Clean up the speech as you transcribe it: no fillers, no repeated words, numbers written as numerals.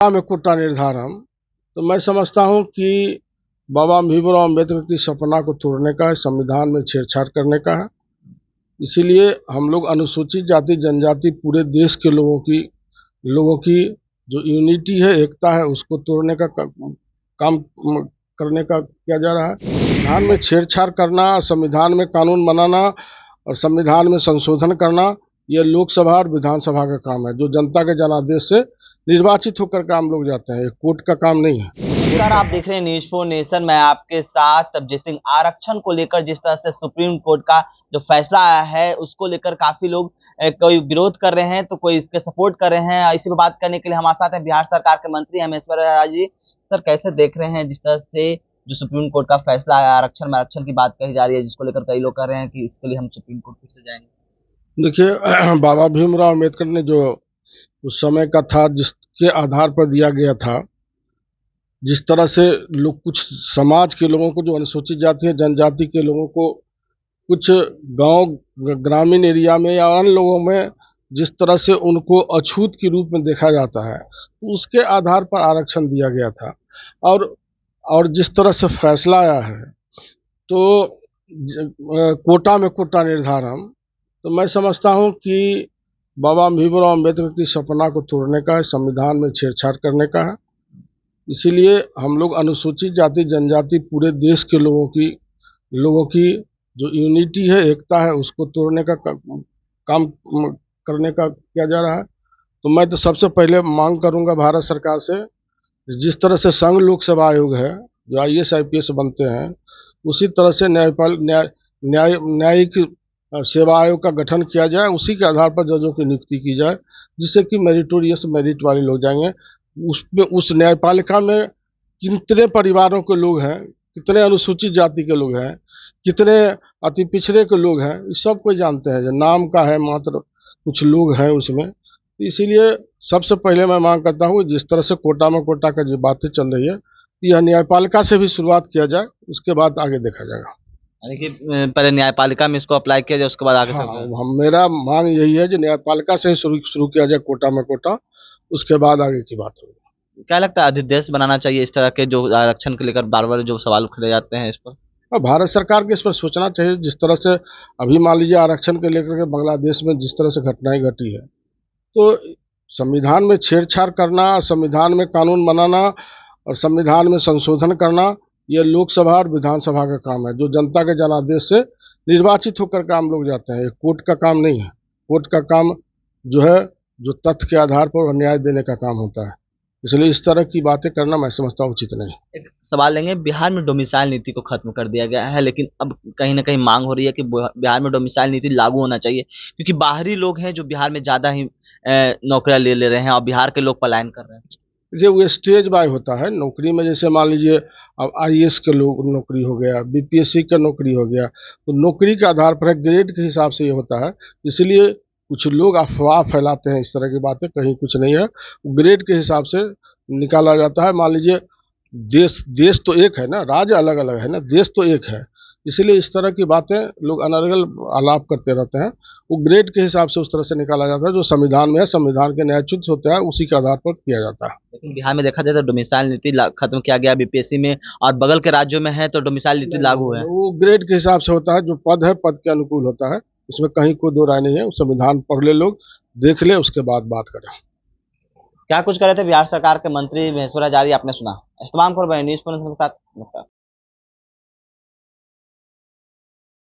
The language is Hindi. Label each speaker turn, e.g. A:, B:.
A: में कोटा निर्धारण, तो मैं समझता हूं कि बाबा भीमराव अम्बेडकर की सपना को तोड़ने का है, संविधान में छेड़छाड़ करने का है। इसीलिए हम लोग अनुसूचित जाति जनजाति पूरे देश के लोगों की जो यूनिटी है, एकता है, उसको तोड़ने का काम करने का किया जा रहा है। संविधान में छेड़छाड़ करना, संविधान में कानून बनाना और संविधान में संशोधन करना, यह लोकसभा और विधानसभा का काम है, जो जनता के जनादेश से निर्वाचित होकर के हम लोग जाते हैं। कोर्ट का काम नहीं है।
B: सर, आप देख रहे हैं न्यूज़ फॉर नेशन। मैं आपके साथ तबजीत सिंह। आरक्षण को लेकर जिस तरह से सुप्रीम कोर्ट का जो फैसला आया है, उसको लेकर काफी लोग कोई विरोध कर रहे हैं तो कोई इसके सपोर्ट कर रहे हैं। इसी पे बात करने के लिए हमारे साथ हैं बिहार सरकार के मंत्री हेमेश्वर राय जी। सर, कैसे देख रहे हैं जिस तरह से जो सुप्रीम कोर्ट का फैसला आया, आरक्षण की बात कही जा रही है, जिसको लेकर कई लोग कह रहे हैं कि इसके लिए हम सुप्रीम कोर्ट फिर से जाएंगे।
A: देखिए, बाबा भीमराव अम्बेडकर ने जो उस समय का था, जिसके आधार पर दिया गया था, जिस तरह से लोग, कुछ समाज के लोगों को, जो अनुसूचित जाति है, जनजाति के लोगों को कुछ गांव ग्रामीण एरिया में या अन्य लोगों में जिस तरह से उनको अछूत के रूप में देखा जाता है, तो उसके आधार पर आरक्षण दिया गया था। और जिस तरह से फैसला आया है, तो कोटा में कोटा निर्धारण, तो मैं समझता हूं कि बाबा भीमराव अम्बेडकर की सपना को तोड़ने का है, संविधान में छेड़छाड़ करने का है। इसीलिए हम लोग अनुसूचित जाति जनजाति पूरे देश के लोगों की जो यूनिटी है, एकता है, उसको तोड़ने का काम करने का किया जा रहा है। तो मैं तो सबसे पहले मांग करूंगा भारत सरकार से, जिस तरह से संघ लोक सेवा आयोग है, जो IAS IPS बनते हैं, उसी तरह से न्यायिक सेवा आयोग का गठन किया जाए। उसी के आधार पर जजों की नियुक्ति की जाए, जिससे कि मेरिट वाले लोग जाएंगे। उसमें, उस न्यायपालिका में कितने परिवारों के लोग हैं, कितने अनुसूचित जाति के लोग हैं, कितने अति पिछड़े के लोग हैं, इस सब को जानते हैं। जो नाम का है, मात्र कुछ लोग हैं उसमें। इसीलिए सबसे पहले मैं मांग करता हूँ, जिस तरह से कोटा में कोटा का जो बातें चल रही है, यह न्यायपालिका से भी शुरुआत किया जाए, उसके बाद आगे देखा जाएगा।
B: यानी कि पहले न्यायपालिका में इसको अप्लाई किया जाए, उसके बाद आगे
A: हाँ, मेरा मांग यही है कि न्यायपालिका से ही शुरू किया जाए, कोटा में कोटा, उसके बाद आगे की बात होगी।
B: क्या लगता है, अध्यादेश बनाना चाहिए इस तरह के जो आरक्षण को लेकर बार बार जो सवाल उठाए जाते हैं इस पर?
A: और भारत सरकार को इस पर सोचना चाहिए। जिस तरह से अभी मान लीजिए आरक्षण को लेकर के बांग्लादेश में जिस तरह से घटनाएं घटी है, तो संविधान में छेड़छाड़ करना, संविधान में कानून बनाना और संविधान में संशोधन करना, यह लोकसभा और विधानसभा का काम है, जो जनता के जनादेश से निर्वाचित होकर के हम लोग जाते हैं। कोर्ट का काम नहीं है। कोर्ट का काम जो है, जो तथ्य के आधार पर न्याय देने का काम होता है। इसलिए इस तरह की बातें करना मैं समझता हूँ उचित नहीं।
B: एक सवाल लेंगे, बिहार में डोमिसाइल नीति को खत्म कर दिया गया है, लेकिन अब कहीं ना कहीं मांग हो रही है कि बिहार में डोमिसाइल नीति लागू होना चाहिए, क्योंकि बाहरी लोग हैं जो बिहार में ज्यादा ही नौकरियां ले रहे हैं और बिहार के लोग पलायन कर रहे हैं।
A: देखिए, वो स्टेज बाय होता है नौकरी में। जैसे मान लीजिए अब IAS के लोग नौकरी हो गया, BPSC का नौकरी हो गया, तो नौकरी के आधार पर ग्रेड के हिसाब से ये होता है। इसलिए कुछ लोग अफवाह फैलाते हैं, इस तरह की बातें, कहीं कुछ नहीं है। ग्रेड के हिसाब से निकाला जाता है। मान लीजिए देश तो एक है ना, राज्य अलग अलग है ना, देश तो एक है। इसीलिए इस तरह की बातें लोग अनर्गल आलाप करते रहते हैं। वो ग्रेड के हिसाब से उस तरह से निकाला जाता है, जो संविधान में है, संविधान के न्यायोचित होता है, उसी के आधार पर किया जाता है।
B: लेकिन बिहार में देखा जाए तो डोमिसाइल नीति खत्म किया गया BPSC में, और बगल के राज्यों में है तो डोमिसाइल नीति लागू है।
A: वो ग्रेड के हिसाब से होता है, जो पद है पद के अनुकूल होता है। इसमें कहीं कोई दो राय नहीं है। संविधान पढ़ ले लोग, देख ले, उसके बाद बात करें।
B: क्या कुछ कर रहे थे बिहार सरकार के मंत्री हेमेश्वर राय, आपने सुना। इस्तेमाल न्यूज़ के साथ। नमस्कार।